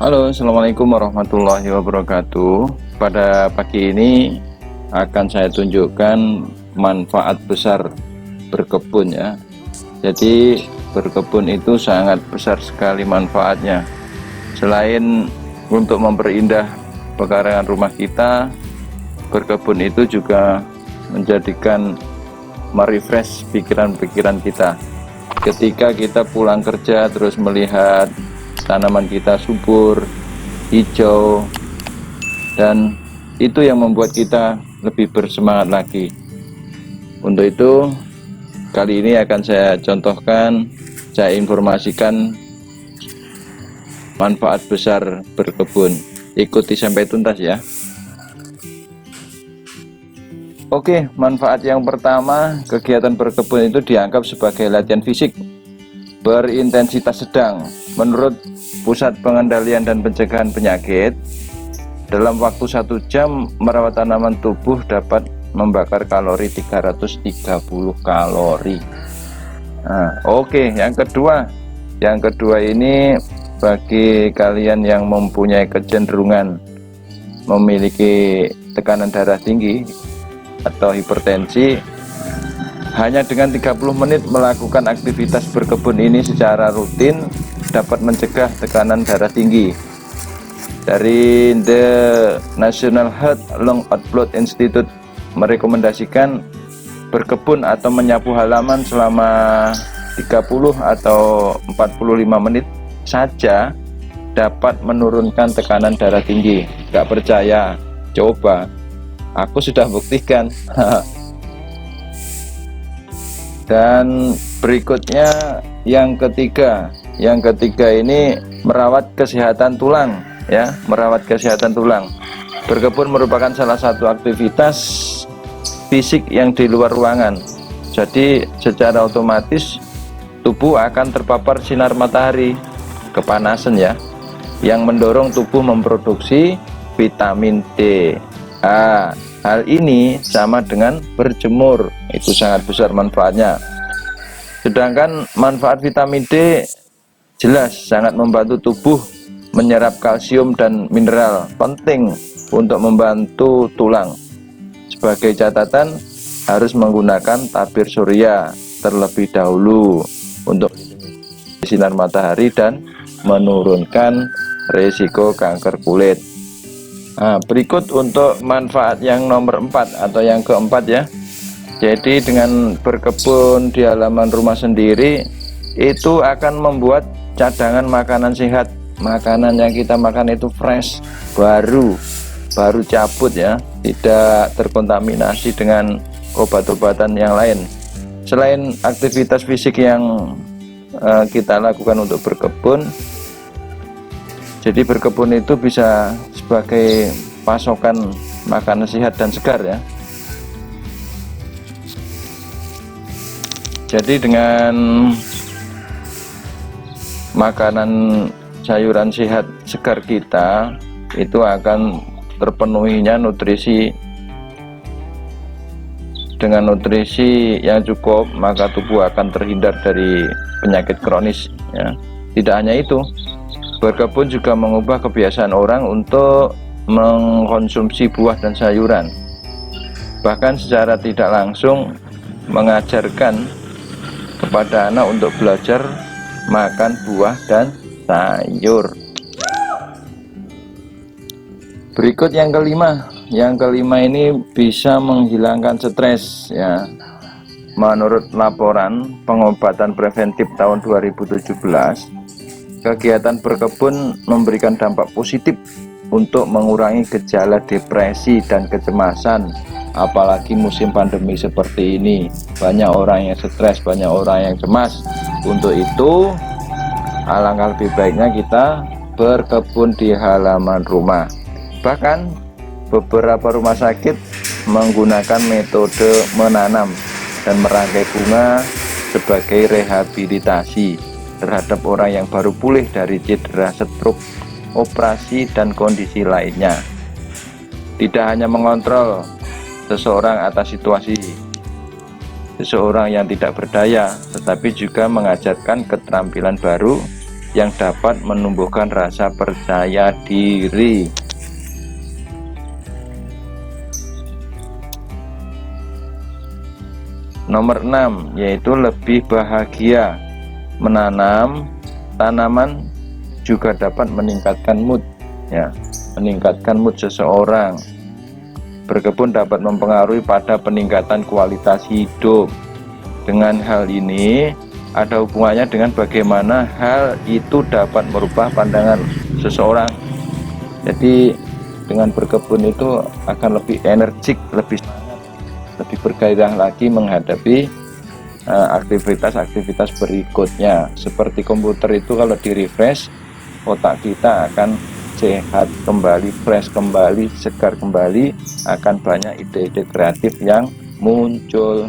Halo, Assalamualaikum warahmatullahi wabarakatuh. Pada pagi ini akan saya tunjukkan manfaat besar berkebun ya. Jadi berkebun itu sangat besar sekali manfaatnya. Selain untuk memperindah pekarangan rumah kita, berkebun itu juga menjadikan merefresh pikiran-pikiran kita. Ketika kita pulang kerja terus melihat tanaman kita subur, hijau, dan itu yang membuat kita lebih bersemangat lagi. Untuk itu, kali ini akan saya contohkan, saya informasikan manfaat besar berkebun. Ikuti sampai tuntas ya. Oke, manfaat yang pertama, kegiatan berkebun itu dianggap sebagai latihan fisik berintensitas sedang. Menurut Pusat Pengendalian dan Pencegahan Penyakit, dalam waktu 1 jam merawat tanaman tubuh dapat membakar kalori 330 kalori. Oke, yang kedua ini bagi kalian yang mempunyai kecenderungan memiliki tekanan darah tinggi atau hipertensi, hanya dengan 30 menit melakukan aktivitas berkebun ini secara rutin dapat mencegah tekanan darah tinggi. Dari The National Heart, Lung, Blood Institute merekomendasikan berkebun atau menyapu halaman selama 30 atau 45 menit saja dapat menurunkan tekanan darah tinggi. Gak percaya? Coba, aku sudah buktikan. Dan berikutnya yang ketiga ini merawat kesehatan tulang ya, merawat kesehatan tulang. Berkebun merupakan salah satu aktivitas fisik yang di luar ruangan, jadi secara otomatis tubuh akan terpapar sinar matahari, kepanasan ya, yang mendorong tubuh memproduksi vitamin D. Hal ini sama dengan berjemur, itu sangat besar manfaatnya. Sedangkan manfaat vitamin D jelas sangat membantu tubuh menyerap kalsium dan mineral, penting untuk membantu tulang. Sebagai catatan, harus menggunakan tabir surya terlebih dahulu untuk sinar matahari dan menurunkan risiko kanker kulit. Berikut untuk manfaat yang nomor 4 atau yang keempat ya. Jadi dengan berkebun di halaman rumah sendiri itu akan membuat cadangan makanan sehat. Makanan yang kita makan itu fresh, baru cabut ya, tidak terkontaminasi dengan obat-obatan yang lain. Selain aktivitas fisik yang kita lakukan untuk berkebun, jadi berkebun itu bisa sebagai pasokan makanan sehat dan segar ya. Jadi dengan makanan sayuran sehat segar kita itu akan terpenuhinya nutrisi. Dengan nutrisi yang cukup, maka tubuh akan terhindar dari penyakit kronis ya. Tidak hanya itu, berkebun juga mengubah kebiasaan orang untuk mengkonsumsi buah dan sayuran. Bahkan secara tidak langsung mengajarkan kepada anak untuk belajar makan buah dan sayur. Berikut yang kelima. Yang kelima ini bisa menghilangkan stres ya. Menurut laporan pengobatan preventif tahun 2017, kegiatan berkebun memberikan dampak positif untuk mengurangi gejala depresi dan kecemasan, apalagi musim pandemi seperti ini. Banyak orang yang stres, banyak orang yang cemas. Untuk itu, alangkah lebih baiknya kita berkebun di halaman rumah. Bahkan beberapa rumah sakit menggunakan metode menanam dan merangkai bunga sebagai rehabilitasi terhadap orang yang baru pulih dari cedera, stroke, operasi, dan kondisi lainnya. Tidak hanya mengontrol seseorang atas situasi seseorang yang tidak berdaya, tetapi juga mengajarkan keterampilan baru yang dapat menumbuhkan rasa percaya diri. Nomor 6 yaitu lebih bahagia. Menanam tanaman juga dapat meningkatkan mood, ya, meningkatkan mood seseorang. Berkebun dapat mempengaruhi pada peningkatan kualitas hidup. Dengan hal ini ada hubungannya dengan bagaimana hal itu dapat merubah pandangan seseorang. Jadi dengan berkebun itu akan lebih energik, lebih bergairah lagi menghadapi aktivitas-aktivitas berikutnya. Seperti komputer itu kalau di refresh, otak kita akan sehat kembali, fresh kembali, segar kembali, akan banyak ide-ide kreatif yang muncul.